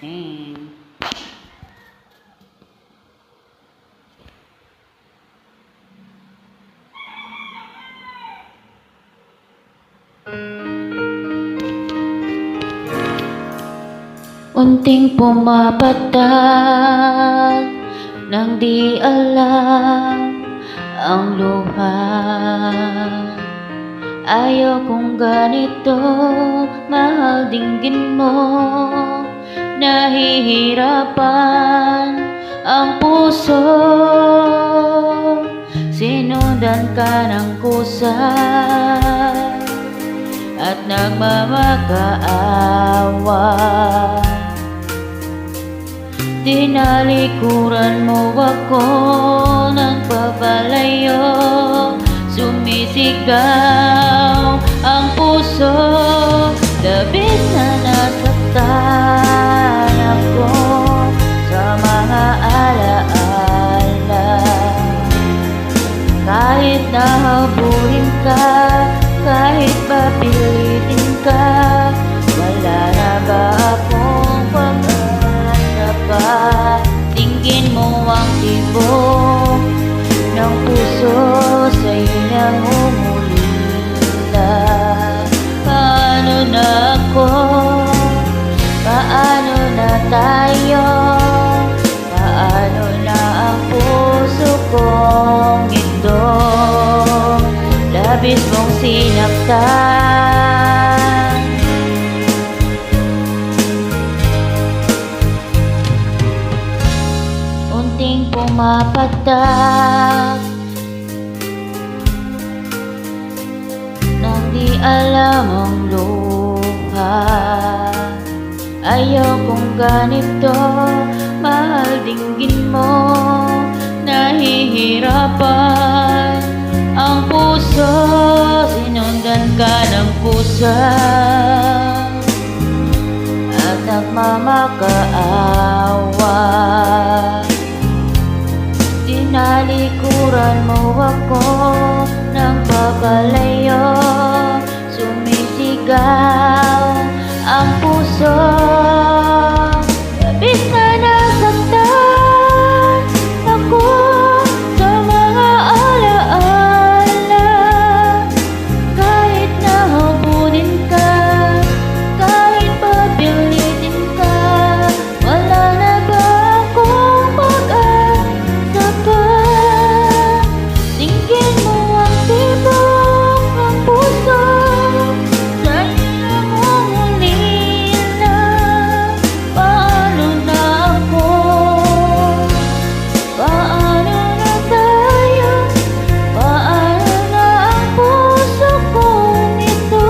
Ayan. Unting pumapatak nang di alam ang luha. Ayaw kong ganito, mahal dinggin mo. Nahihirapan ang puso, sinundan ka ng kusa at nagmamakaawa. Tinalikuran mo ako ng papalayo, sumisigaw ang puso. Labis na nasaktan ako sa mga alaala. Kahit nahabulin ka, kahit papilitin ka, wala na ba akong pag-asa pa? Tingin mo ang tibok ng puso sa'yo nang umulila. Paano na ako? Paano na tayo? Paano na ang puso kong ito? Labis mong sinaktan. Unting pumapatak nang di alam ang luha. Ayaw kong ganito, mahal dinggin mo. Nahihirapan ang puso, sinundan ka ng kusa at nagmamakaawa. Tinalikuran mo ako ng papalayo, sumisigaw ang puso. Labis na nasaktan ako sa mga alaala. Kahit nahabulin ka, kahit papilitin ka, wala na ba akong pag-asa pa? Tingin mo ang tibok ng puso sa'yo nang umulila. Paano na ako? Paano na tayo? Paano na ang puso kong ito?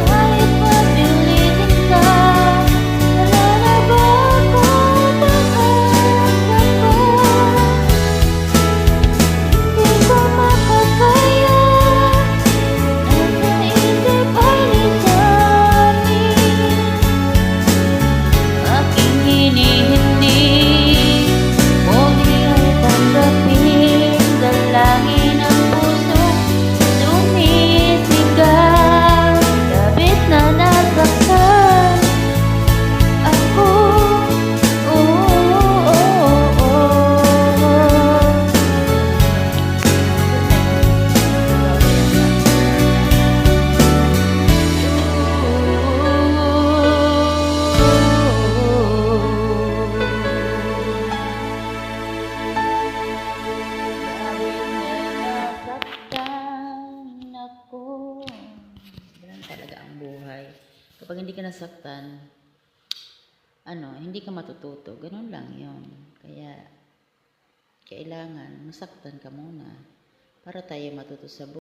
Kahit mapilitin ka, wala na ba akong pag-asa pa? Hindi ko makakaya, nasa isip ay lisanin. Aking hinihiling, muli ay tanggapin. Dalangin ang puso, sumisigaw. Labis na nasaktan ako. Nasaktan ako. Ganun talaga ang buhay. Kapag hindi ka nasaktan, hindi ka matututo. Ganun lang yon. Kaya, kailangan masaktan ka muna para tayo matuto sa buhay.